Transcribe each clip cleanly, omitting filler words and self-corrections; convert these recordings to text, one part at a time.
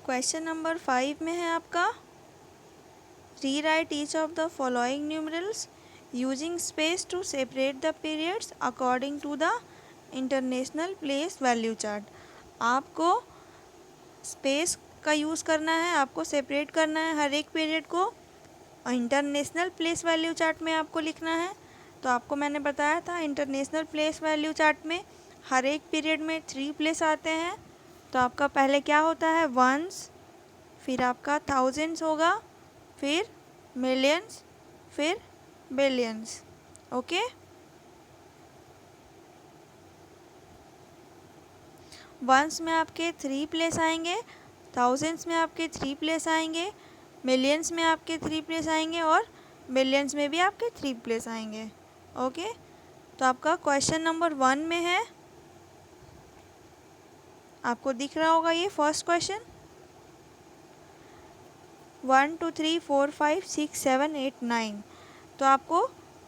Question number 5 में है आपका rewrite each of the following numerals using space to separate the periods according to the international place value chart. आपको space का use करना है, आपको सेपरेट करना है हर एक पीरियड को और इंटरनेशनल प्लेस वैल्यू चार्ट में आपको लिखना है। तो आपको मैंने बताया था इंटरनेशनल प्लेस वैल्यू चार्ट में हर एक पीरियड में 3 प्लेस आते हैं। तो आपका पहले क्या होता है, वंस, फिर आपका थाउजेंड्स होगा, फिर मिलियंस, फिर बिलियंस। ओके, वंस में आपके 3 प्लेस आएंगे, थाउजेंड्स में आपके 3 प्लेस आएंगे, मिलियंस में आपके 3 प्लेस आएंगे और बिलियंस में भी आपके 3 प्लेस आएंगे। ओके, तो आपका क्वेश्चन नंबर 1 में है, आपको दिख रहा होगा ये फर्स्ट क्वेश्चन। 1 2 3 4 5 6 7 8 9। तो आपको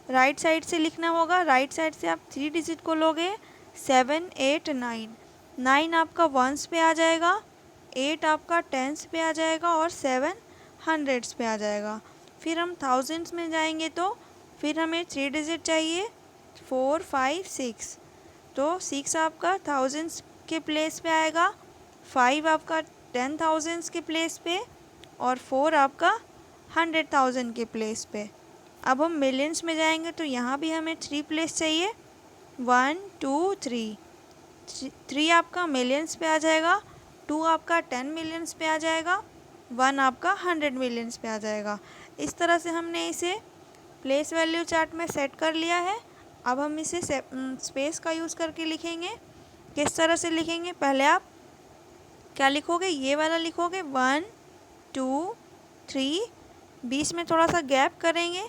राइट साइड से लिखना होगा, राइट साइड से आप 3 डिजिट को लोगे, 7 8 9। 9 आपका वंस पे आ जाएगा, 8 आपका टेंस पे आ जाएगा और 7 हंड्रेड्स पे आ जाएगा। फिर हम थाउजेंड्स में जाएंगे तो फिर हमें 3 डिजिट चाहिए, 4 5 6। तो 6 आपका थाउजेंड्स के प्लेस पे आएगा, 5 आपका 10,000 के प्लेस पे और 4 आपका 100,000 के प्लेस पे। अब हम मिलियंस में जाएंगे तो यहाँ भी हमें 3 प्लेस चाहिए, 1 2 3। 3 आपका मिलियंस पे आ जाएगा, 2 आपका 10 मिलियंस पे आ जाएगा, 1 आपका 100 मिलियंस पे आ जाएगा। इस तरह से हमने इसे प्लेस वैल्यू चार्ट में सेट कर लिया है। अब हम इसे स्पेस का यूज़ करके लिखेंगे। किस तरह से लिखेंगे, पहले आप क्या लिखोगे, ये वाला लिखोगे 1 2 3, बीच में थोड़ा सा गैप करेंगे,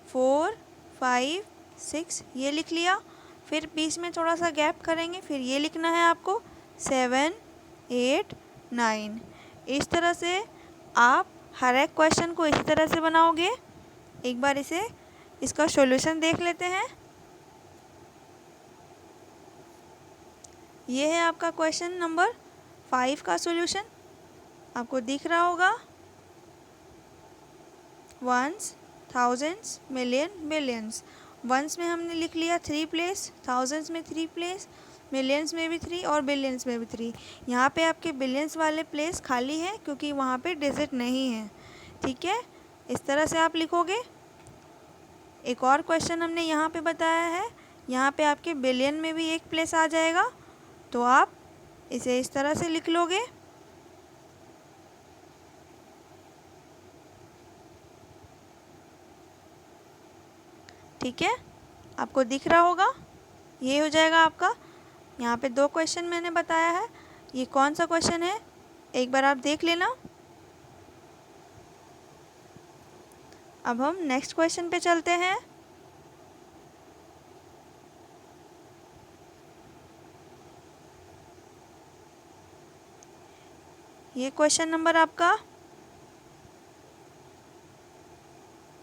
4 5 6, ये लिख लिया। फिर बीच में थोड़ा सा गैप करेंगे, फिर ये लिखना है आपको 7 8 9। इस तरह से आप हर एक क्वेश्चन को इसी तरह से बनाओगे। एक बार इसका सॉल्यूशन देख लेते हैं। ये है आपका क्वेश्चन नंबर 5 का सॉल्यूशन, आपको दिख रहा होगा। Ones, thousands, million, billions. Ones में हमने लिख लिया 3 प्लेस, थाउजेंड्स में 3 प्लेस, मिलियंस में भी 3 और बिलियंस में भी 3। यहाँ पे आपके बिलियंस वाले प्लेस खाली है क्योंकि वहाँ पे डिजिट नहीं है। ठीक है, इस तरह से आप लिखोगे। एक और क्वेश्चन हमने यहाँ पे बताया है, यहाँ पे आपके बिलियन में भी एक प्लेस आ जाएगा, तो आप इसे इस तरह से लिख लोगे। ठीक है, आपको दिख रहा होगा, ये हो जाएगा आपका। यहाँ पे 2 क्वेश्चन मैंने बताया है, ये कौन सा क्वेश्चन है एक बार आप देख लेना। अब हम नेक्स्ट क्वेश्चन पे चलते हैं। ये क्वेश्चन नंबर आपका,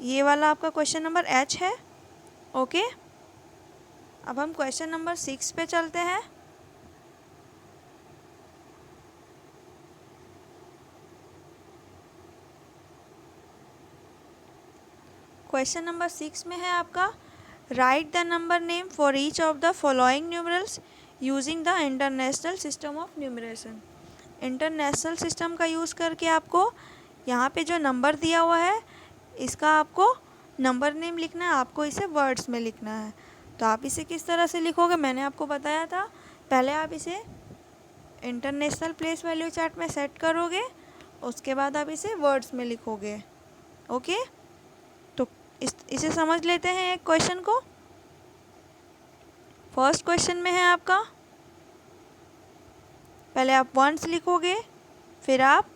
ये वाला आपका क्वेश्चन नंबर H है। ओके, अब हम क्वेश्चन नंबर 6 पे चलते हैं। क्वेश्चन नंबर 6 में है आपका right the number name for each of the following numerals using the international system of numeration. International system का यूज़ करके आपको यहाँ पे जो नंबर दिया हुआ है इसका आपको नंबर नेम लिखना है, आपको इसे वर्ड्स में लिखना है। तो आप इसे किस तरह से लिखोगे, मैंने आपको बताया था। पहले आप इसे इंटरनेशनल प्लेस वैल्यू चार्ट में सेट करोगे, उसके बाद आप इसे वर्ड्स में लिखोगे। ओके, तो इसे समझ लेते हैं एक क्वेश्चन को। फर्स्ट क्वेश्चन में है आपका, पहले आप वंस लिखोगे, फिर आप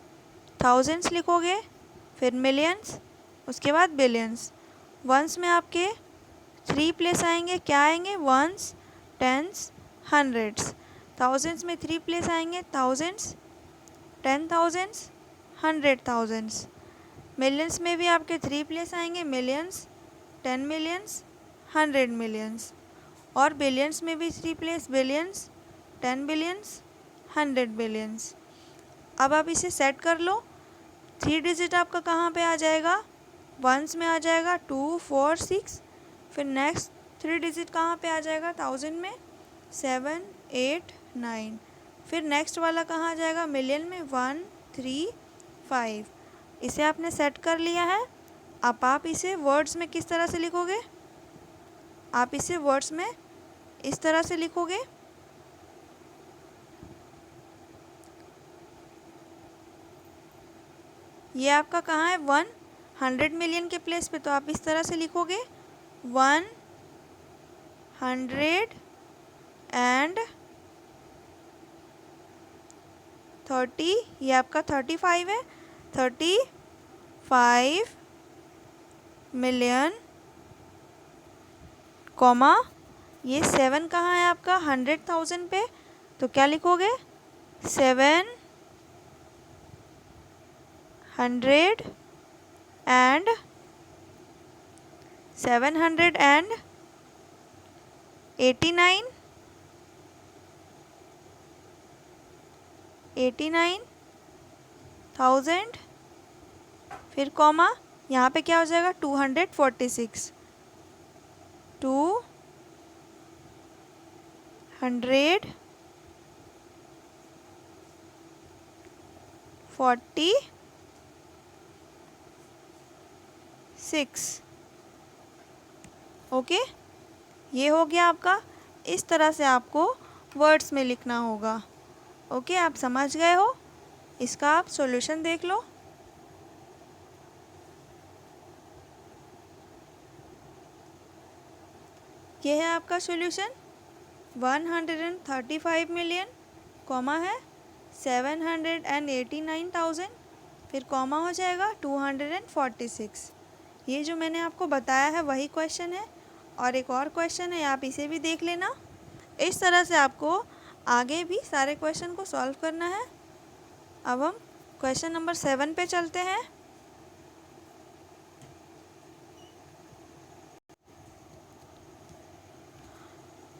थाउजेंड्स लिखोगे, फिर मिलियंस, उसके बाद बिलियंस। वंस में आपके 3 प्लेस आएंगे, क्या आएंगे, वंस, टेंस, हंड्रेड्स। थाउजेंड्स में 3 प्लेस आएंगे, थाउजेंड्स, 10,000s, 100,000s। मिलियंस में भी आपके 3 प्लेस आएंगे, मिलियंस, 10 मिलियंस, 100 मिलियंस। और बिलियंस में भी 3 प्लेस, बिलियंस, 10 बिलियंस, 100 बिलियंस। अब आप इसे सेट कर लो। 3 डिजिट आपका कहाँ पे आ जाएगा, वंस में आ जाएगा, 2 4 6। फिर नेक्स्ट 3 डिजिट कहाँ पे आ जाएगा, 1000 में, 7 8 9। फिर नेक्स्ट वाला कहाँ आ जाएगा, मिलियन में, 1 3 5। इसे आपने सेट कर लिया है। अब आप इसे वर्ड्स में किस तरह से लिखोगे, आप इसे वर्ड्स में इस तरह से लिखोगे। ये आपका कहाँ है, 100 मिलियन के प्लेस पे, तो आप इस तरह से लिखोगे 130। ये आपका 35 है, 35 मिलियन, कॉमा ये 7 कहाँ है आपका 100,000 पे, तो क्या लिखोगे 700 and 89,000। फिर कॉमा यहाँ पे क्या हो जाएगा 246, 246। ओके, ये हो गया आपका। इस तरह से आपको वर्ड्स में लिखना होगा। ओके, आप समझ गए हो। इसका आप सॉल्यूशन देख लो। ये है आपका सॉल्यूशन, 135 मिलियन, कॉमा है 789,000, फिर कॉमा हो जाएगा 246। ये जो मैंने आपको बताया है वही क्वेश्चन है। और एक और क्वेश्चन है, आप इसे भी देख लेना। इस तरह से आपको आगे भी सारे क्वेश्चन को सॉल्व करना है। अब हम क्वेश्चन नंबर 7 पे चलते हैं।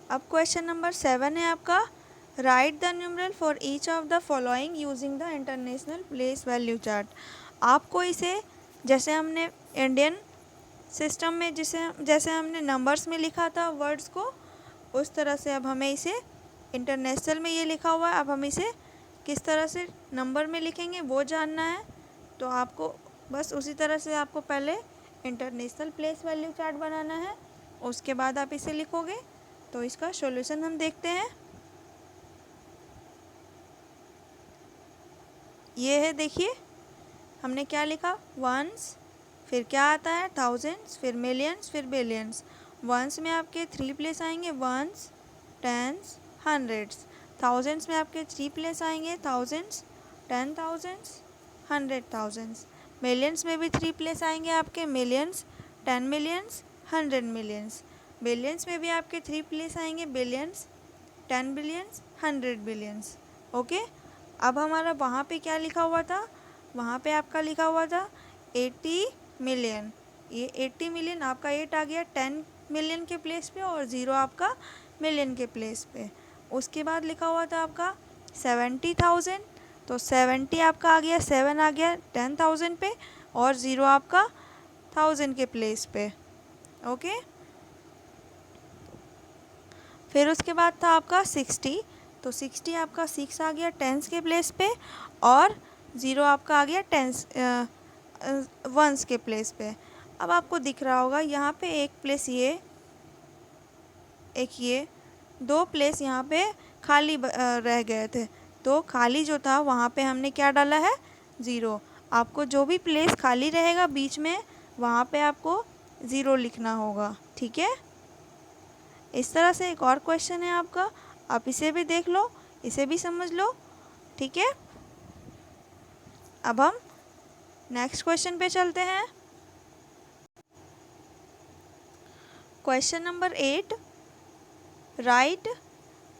अब क्वेश्चन नंबर 7 है आपका, right the numeral for each of the following using the international place value chart. आपको इसे जैसे हमने इंडियन सिस्टम में जैसे हमने नंबर्स में लिखा था वर्ड्स को, उस तरह से अब हमें इसे इंटरनेशनल में ये लिखा हुआ है, अब हम इसे किस तरह से नंबर में लिखेंगे वो जानना है। तो आपको बस उसी तरह से आपको पहले इंटरनेशनल प्लेस वैल्यू चार्ट बनाना है, उसके बाद आप इसे लिखोगे। तो इसका सॉल्यूशन हम देखते हैं। ये है, देखिए हमने क्या लिखा, वंस, फिर क्या आता है थाउजेंड्स, फिर मिलियंस, फिर बिलियंस। वंस में आपके 3 प्लेस आएंगे, वंस, टेंस, हंड्रेड्स। थाउजेंड्स में आपके 3 प्लेस आएंगे, थाउजेंड्स, 10,000s, 100,000s। मिलियंस में भी 3 प्लेस आएंगे आपके, मिलियंस, 10 मिलियंस, 100 मिलियंस। बिलियंस में भी आपके 3 प्लेस आएंगे, बिलियंस, 10 बिलियंस, 100 बिलियंस। ओके, अब हमारा वहाँ पे क्या लिखा हुआ था, वहाँ पे आपका लिखा हुआ था 80 मिलियन। ये 80 मिलियन आपका 8 आ गया 10 मिलियन के प्लेस पे और 0 आपका मिलियन के प्लेस पे। उसके बाद लिखा हुआ था आपका 70,000, तो 70 आपका आ गया, 7 आ गया 10,000 पे और 0 आपका 1000 के प्लेस पे। ओके, फिर उसके बाद था आपका 60, तो 60 आपका 6 आ गया टेंस के प्लेस पे और 0 आपका आ गया टेंस वंस के प्लेस पे। अब आपको दिख रहा होगा यहाँ पे एक प्लेस ये, एक ये, 2 प्लेस यहाँ पे खाली रह गए थे। तो खाली जो था वहाँ पे हमने क्या डाला है, 0। आपको जो भी प्लेस खाली रहेगा बीच में वहाँ पे आपको 0 लिखना होगा, ठीक है। इस तरह से एक और क्वेश्चन है आपका, आप इसे भी देख लो, इसे भी समझ लो, ठीक है। अब हम नेक्स्ट क्वेश्चन पे चलते हैं। Question number 8, write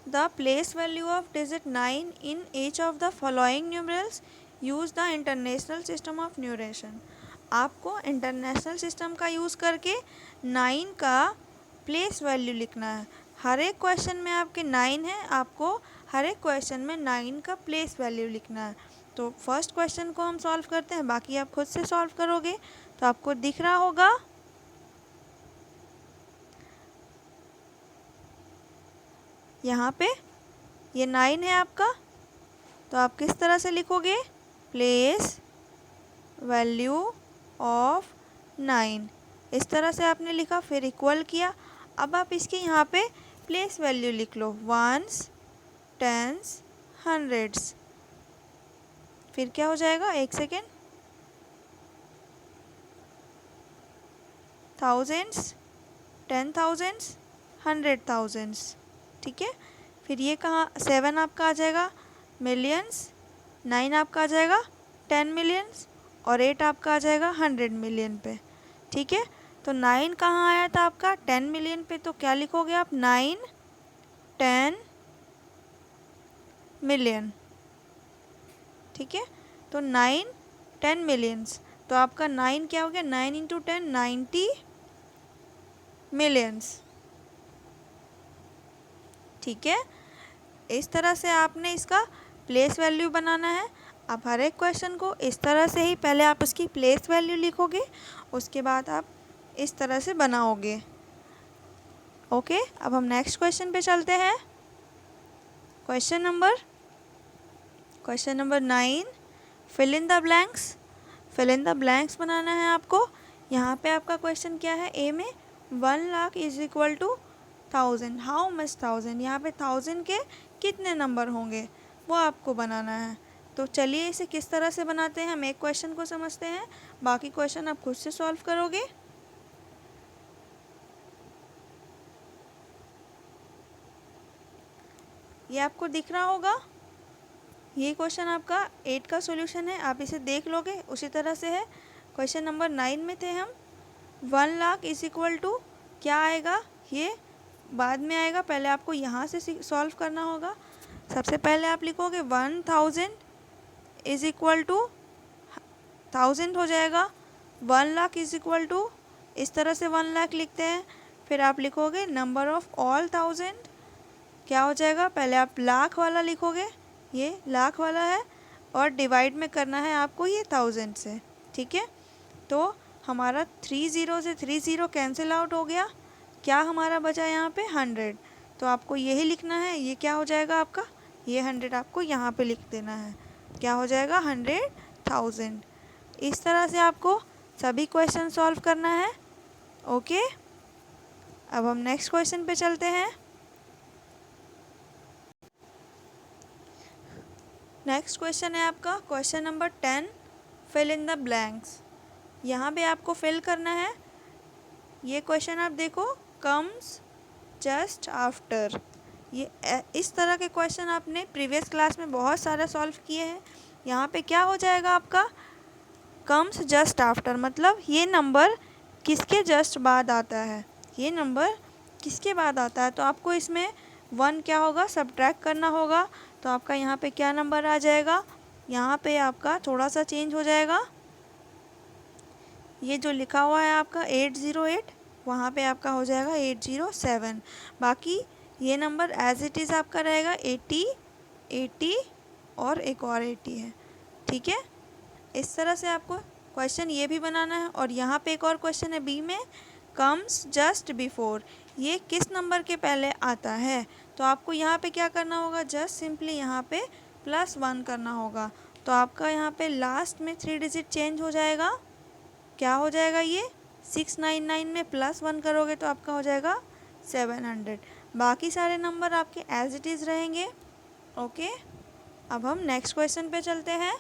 the place value of digit 9 in each of the following numerals, use the international system of numeration. आपको इंटरनेशनल सिस्टम का यूज़ करके 9 का प्लेस वैल्यू लिखना है। हर एक क्वेश्चन में आपके 9 है, आपको हर एक क्वेश्चन में 9 का प्लेस वैल्यू लिखना है। तो फर्स्ट क्वेश्चन को हम सॉल्व करते हैं, बाकी आप खुद से सॉल्व करोगे। तो आपको दिख रहा होगा यहाँ पे ये 9 है आपका, तो आप किस तरह से लिखोगे, प्लेस वैल्यू ऑफ 9, इस तरह से आपने लिखा, फिर इक्वल किया। अब आप इसके यहाँ पे प्लेस वैल्यू लिख लो, वंस, टेंस, हंड्रेड्स। फिर क्या हो जाएगा, एक सेकेंड, थाउजेंड्स, 10,000s, 100,000s, ठीक है। फिर ये कहाँ, 7 आपका आ जाएगा मिलियंस, 9 आपका आ जाएगा 10 मिलियंस, और 8 आपका आ जाएगा 100 मिलियन पे, ठीक है। तो 9 कहाँ आया था आपका, 10 मिलियन पे, तो क्या लिखोगे आप, 9 10 मिलियन, ठीक है। तो 9 10 मिलियंस, तो आपका 9 क्या हो गया, 9 इंटू 10 90 मिलियंस, ठीक है। इस तरह से आपने इसका प्लेस वैल्यू बनाना है। आप हर एक क्वेश्चन को इस तरह से ही, पहले आप उसकी प्लेस वैल्यू लिखोगे, उसके बाद आप इस तरह से बनाओगे। ओके, अब हम नेक्स्ट क्वेश्चन पे चलते हैं। Question number 9, fill in the blanks. Fill in the blanks बनाना है आपको। यहाँ पे आपका क्वेश्चन क्या है, ए में 1 lakh is equal to 1000, how much 1000, यहाँ पे 1000 के कितने नंबर होंगे वो आपको बनाना है। तो चलिए इसे किस तरह से बनाते हैं, हम एक क्वेश्चन को समझते हैं, बाकी क्वेश्चन आप खुद से सॉल्व करोगे। ये आपको दिख रहा होगा, ये क्वेश्चन आपका 8 का सॉल्यूशन है, आप इसे देख लोगे, उसी तरह से है। क्वेश्चन नंबर 9 में थे हम, 1 लाख इज इक्वल टू क्या आएगा, ये बाद में आएगा, पहले आपको यहाँ से सॉल्व करना होगा। सबसे पहले आप लिखोगे 1000 इज इक्वल टू 1000 हो जाएगा, 1 लाख इज इक्वल टू, इस तरह से 1 लाख लिखते हैं। फिर आप लिखोगे नंबर ऑफ ऑल 1000, क्या हो जाएगा, पहले आप लाख वाला लिखोगे, ये लाख वाला है, और डिवाइड में करना है आपको ये 1000 से, ठीक है। तो हमारा 30 से 30 कैंसिल आउट हो गया, क्या हमारा बचा यहाँ पे 100, तो आपको यही लिखना है, ये क्या हो जाएगा आपका, ये 100 आपको यहाँ पे लिख देना है, क्या हो जाएगा 100,000। इस तरह से आपको सभी क्वेश्चन सॉल्व करना है। ओके, अब हम नेक्स्ट क्वेश्चन पे चलते हैं। नेक्स्ट क्वेश्चन है आपका question number 10, fill in the blanks. यहाँ पे आपको फिल करना है, ये क्वेश्चन आप देखो, कम्स जस्ट आफ्टर, ये इस तरह के क्वेश्चन आपने प्रीवियस क्लास में बहुत सारा सॉल्व किए हैं। यहाँ पे क्या हो जाएगा आपका, कम्स जस्ट आफ्टर, मतलब ये नंबर किसके जस्ट बाद आता है, ये नंबर किसके बाद आता है, तो आपको इसमें 1 क्या होगा, सब्ट्रैक्ट करना होगा। तो आपका यहाँ पे क्या नंबर आ जाएगा, यहाँ पे आपका थोड़ा सा चेंज हो जाएगा, ये जो लिखा हुआ है आपका 808, वहाँ पे आपका हो जाएगा 807, बाकी ये नंबर एज इट इज़ आपका रहेगा 80, 80 और एक और 80 है, ठीक है। इस तरह से आपको क्वेश्चन ये भी बनाना है। और यहाँ पे एक और क्वेश्चन है बी में, कम्स जस्ट बिफोर, ये किस नंबर के पहले आता है, तो आपको यहाँ पे क्या करना होगा, जस्ट सिंपली यहाँ पे +1 करना होगा। तो आपका यहाँ पे लास्ट में 3 डिजिट चेंज हो जाएगा, क्या हो जाएगा, ये 699 में +1 करोगे तो आपका हो जाएगा 700, बाकी सारे नंबर आपके एज इट इज़ रहेंगे। ओके, अब हम नेक्स्ट क्वेश्चन पे चलते हैं।